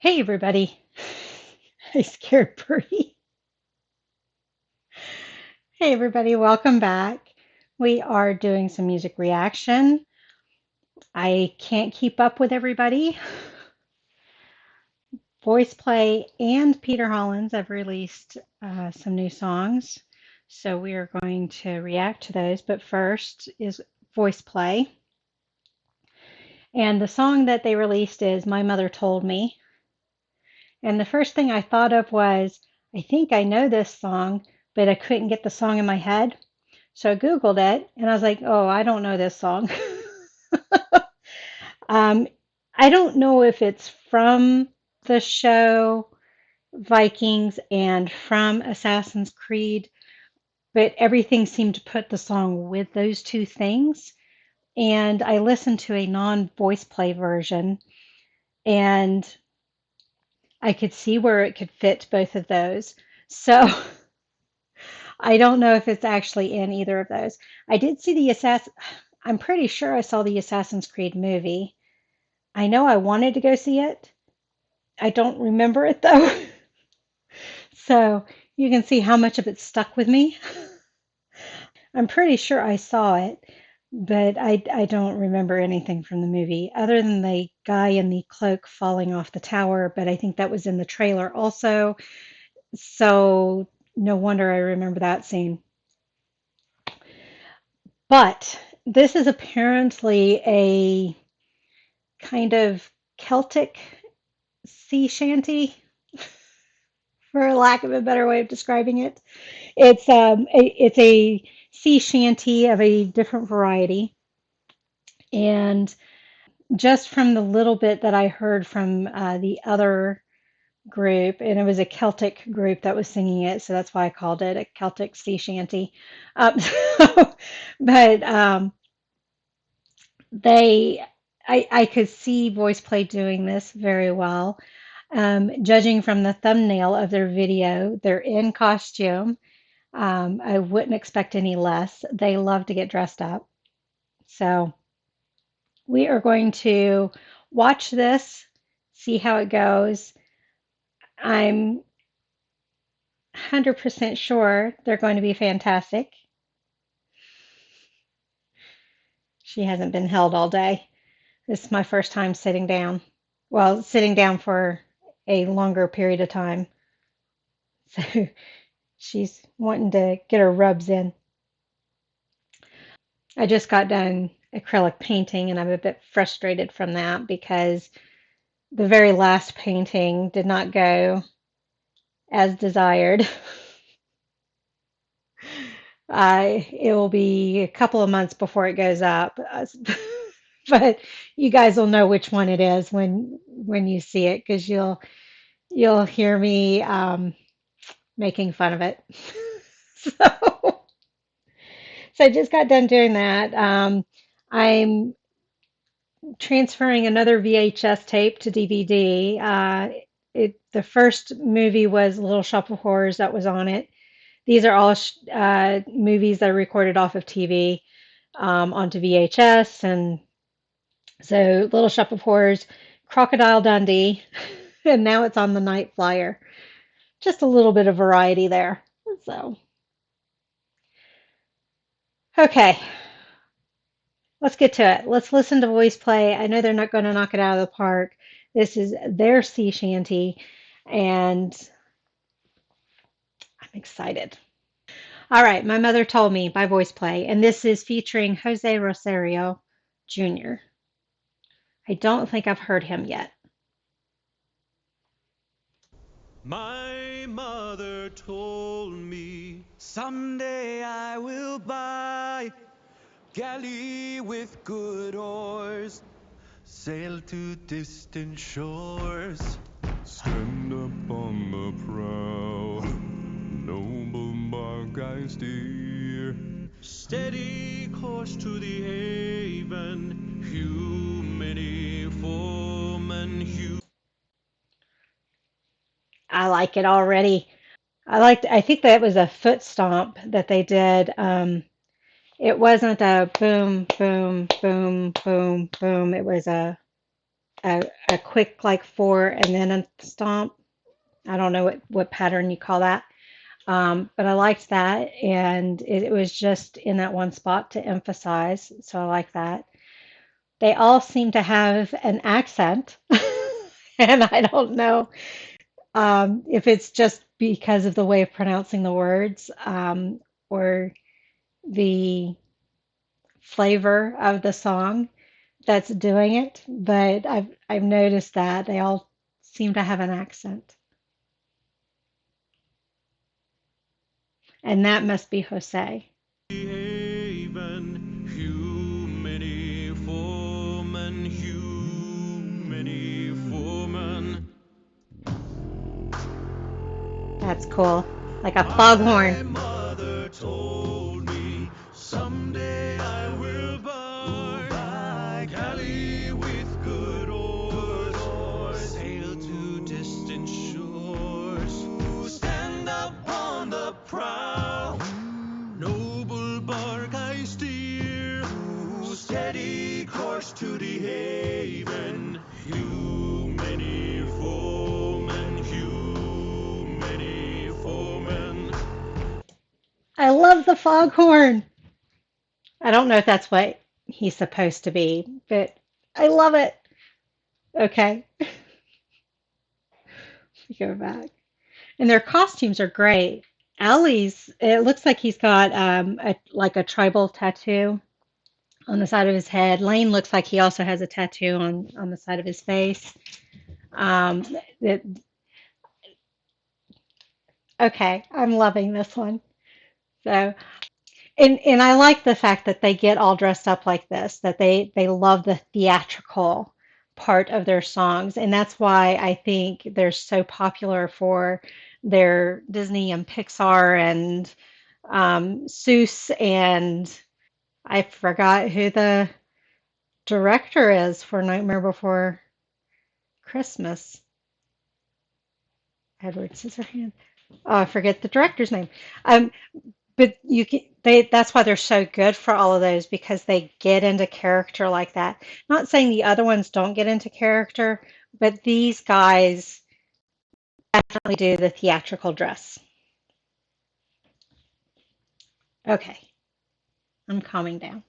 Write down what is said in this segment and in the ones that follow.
Hey everybody. I scared Birdie. Hey everybody, welcome back. We are doing some music reaction. I can't keep up with everybody. Voiceplay and Peter Hollins have released some new songs, so we are going to react to those. But first is Voiceplay, and the song that they released is My Mother Told Me. And the first thing I thought of was, I think I know this song, but I couldn't get the song in my head. So I Googled it and I was like, oh, I don't know this song. um, I don't know if it's from the show Vikings and from Assassin's Creed, but everything seemed to put the song with those two things. And I listened to a non-voice play version and I could see where it could fit both of those. So I don't know if it's actually in either of those. I did see the I'm pretty sure I saw the Assassin's Creed movie. I know I wanted to go see it. I don't remember it though. So you can see how much of it stuck with me. I'm pretty sure I saw it, but I don't remember anything from the movie other than the guy in the cloak falling off the tower, but I think that was in the trailer also. So no wonder I remember that scene. But this is apparently a kind of Celtic sea shanty, for lack of a better way of describing it. It's a sea shanty of a different variety, and just from the little bit that I heard from the other group, and it was a Celtic group that was singing it, so that's why I called it a Celtic sea shanty. So, but they, I could see Voiceplay doing this very well. Judging from the thumbnail of their video, they're in costume. I wouldn't expect any less. They love to get dressed up. So we are going to watch this, see how it goes. I'm 100% sure they're going to be fantastic. She hasn't been held all day. This is my first time sitting down. Well, sitting down for a longer period of time. So she's wanting to get her rubs in. I just got done acrylic painting and I'm a bit frustrated from that because the very last painting did not go as desired. It will be a couple of months before it goes up, but you guys will know which one it is when you see it because you'll hear me making fun of it. So, so I just got done doing that. I'm transferring another VHS tape to DVD. The first movie was Little Shop of Horrors that was on it. These are all movies that are recorded off of TV onto VHS, and so Little Shop of Horrors, Crocodile Dundee, and now it's on the Night Flyer. Just a little bit of variety there. So, okay, let's get to it. Let's listen to voice play. I know they're not going to knock it out of the park. This is their sea shanty, and I'm excited. All right, My Mother Told Me by Voice Play, and this is featuring Jose Rosario Jr. I don't think I've heard him yet. My mother told me someday I will buy galley with good oars, sail to distant shores, stand up on the prow, noble bark I steer, steady course to the haven, hew many foemen, hew. I like it already. I think that was a foot stomp that they did. It wasn't a boom, boom, boom, boom, boom. It was a a quick like four and then a stomp. I don't know what pattern you call that. But I liked that, and it was just in that one spot to emphasize. So I like that. They all seem to have an accent, and I don't know if it's just because of the way of pronouncing the words or the flavor of the song that's doing it. But I've noticed that they all seem to have an accent, and that must be Jose. Haven, humany foremen, humany foremen. That's cool, like a My foghorn. mother told me someday I will buy galley with good oars, sail to distant shores, stand up on the prow, noble bark I steer, steady course to the haven, you many foemen, you many foemen. I love the foghorn. I don't know if that's what he's supposed to be, but I love it. Okay, go back. And their costumes are great. Ellie's, it looks like he's got like a tribal tattoo on the side of his head. Lane looks like he also has a tattoo on the side of his face. Um, it, okay, I'm loving this one. So and I like the fact that they get all dressed up like this, that they love the theatrical part of their songs, and that's why I think they're so popular for their Disney and Pixar and Seuss, and I forgot who the director is for Nightmare Before Christmas. Edward Scissorhands. Oh, I forget the director's name. Um, But you can, that's why they're so good for all of those because they get into character like that. Not saying the other ones don't get into character, but these guys definitely do the theatrical dress. Okay, I'm calming down.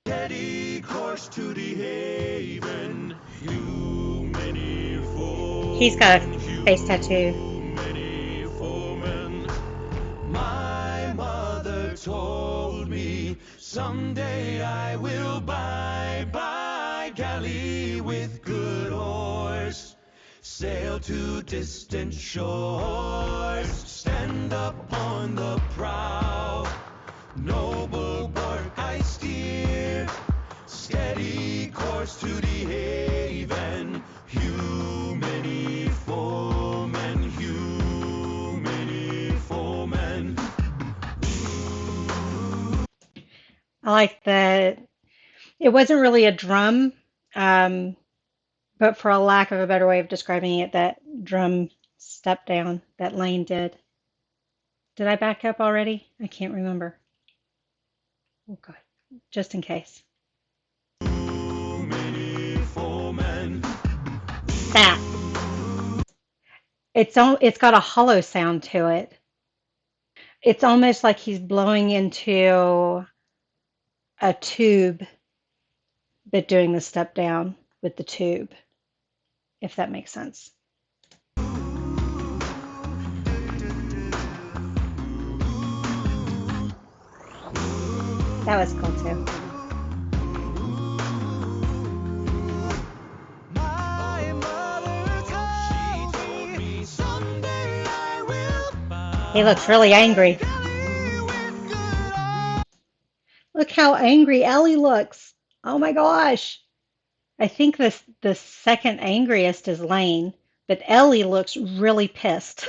Steady course to the haven, you many He's got a foemen, face tattoo. you many foemen. My mother told me someday I will buy galley with good oars, sail to distant shores, stand up on the prow, noble bark I steer, steady course to the haven, you many foemen, you many foemen. I like that it wasn't really a drum, um, but for a lack of a better way of describing it, that drum step down that Lane did. Did I back up already? I can't remember. Oh God, just in case. Many foemen. That. It's got a hollow sound to it. It's almost like he's blowing into a tube, but doing the step down with the tube, if that makes sense. That was cool too. My mother told me someday I will He looks really buy angry. galley with good oil. Look how angry Ellie looks. Oh my gosh. I think the second angriest is Lane, but Ellie looks really pissed.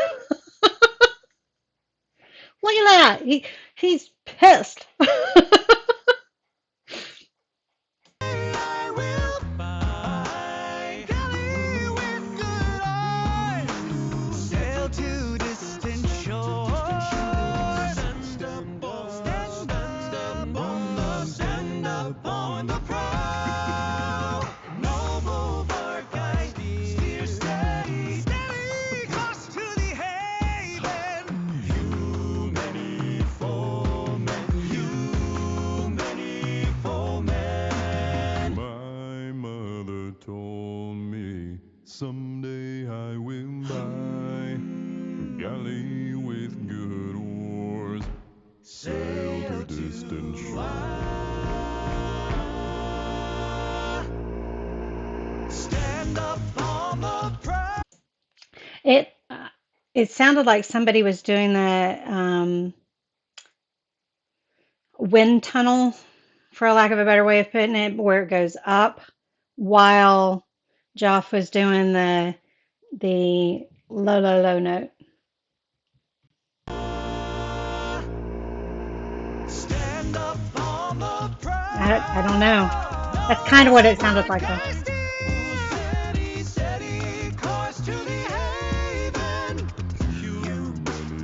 Look at that. He's pissed. I will buy galley with good oil. Sail to distant shores. Stand up on the prow. Noble told me someday I will buy a galley with good oars, sail to distant shore. Stand up on the prow. It it sounded like somebody was doing the wind tunnel, for lack of a better way of putting it, where it goes up while Joff was doing the low, low, low note. Stand up on the I don't know. That's kind of prow. what it sounded White like, though. Castillo, steady, steady course to the haven. Few,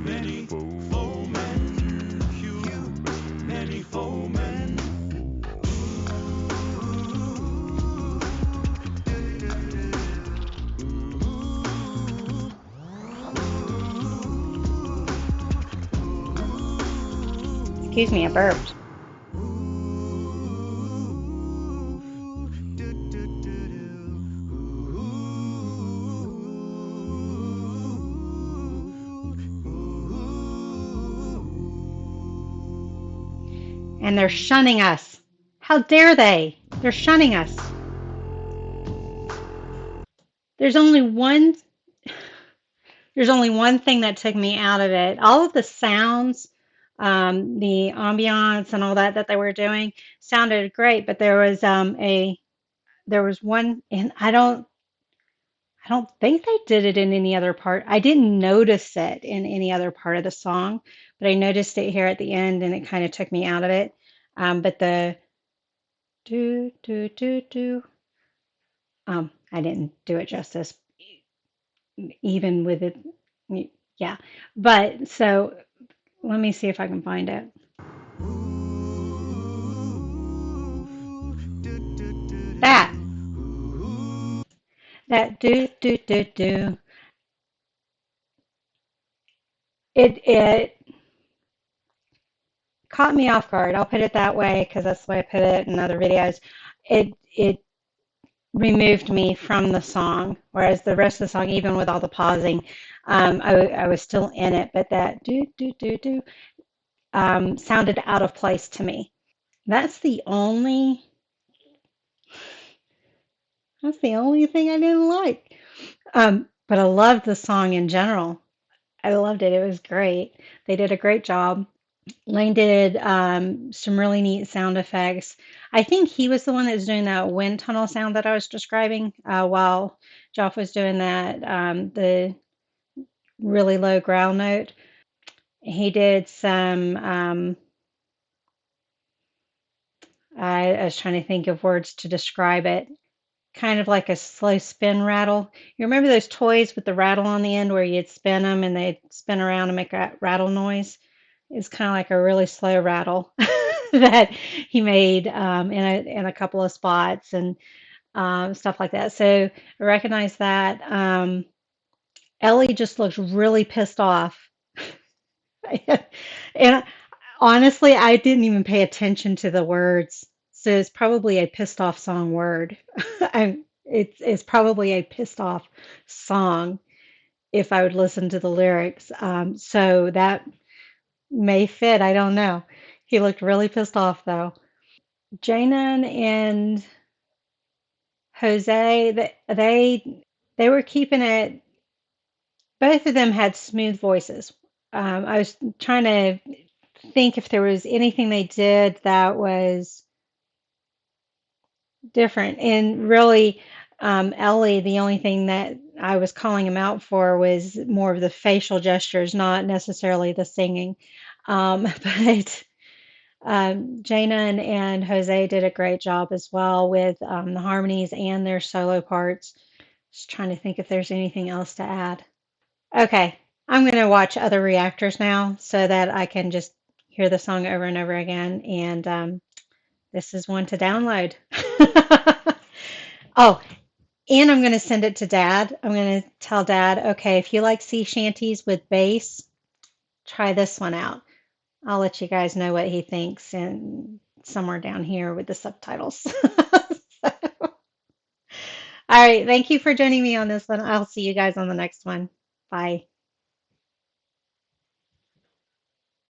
many foemen. Few, many foemen. Excuse me, I burped. And they're shunning us. How dare they? They're shunning us. There's only one There's only one thing that took me out of it. All of the sounds, the ambiance and all that that they were doing sounded great, but there was one, and I don't think they did it in any other part. I didn't notice it in any other part of the song, but I noticed it here at the end, and it kind of took me out of it. But the do do do do, I didn't do it justice, even with it. Yeah, but so let me see if I can find it. That that do do do do. It caught me off guard. I'll put it that way because that's the way I put it in other videos. It removed me from the song, whereas the rest of the song, even with all the pausing, I was still in it. But that do do do do sounded out of place to me. That's the only that's the only thing I didn't like. But I loved the song in general. I loved it. It was great. They did a great job. Lane did some really neat sound effects. I think he was the one that was doing that wind tunnel sound that I was describing while Joff was doing that, the really low growl note. He did some, I was trying to think of words to describe it, kind of like a slow spin rattle. You remember those toys with the rattle on the end where you'd spin them and they'd spin around and make a rattle noise? It's kind of like a really slow rattle that he made in a couple of spots and stuff like that. So I recognize that. Ellie just looks really pissed off. And honestly, I didn't even pay attention to the words. So it's probably a pissed off song word. It's probably a pissed off song if I would listen to the lyrics. So that may fit. I don't know. He looked really pissed off though. Janan and Jose, they were keeping it. Both of them had smooth voices. I was trying to think if there was anything they did that was different. And really, Ellie, the only thing that I was calling him out for was more of the facial gestures, not necessarily the singing. But Jaina and Jose did a great job as well with the harmonies and their solo parts. Just trying to think if there's anything else to add. Okay, I'm going to watch other reactors now so that I can just hear the song over and over again. And this is one to download. Oh, and I'm going to send it to Dad. I'm going to tell Dad, okay, if you like sea shanties with bass, try this one out. I'll let you guys know what he thinks and somewhere down here with the subtitles. All right. Thank you for joining me on this one. I'll see you guys on the next one. Bye.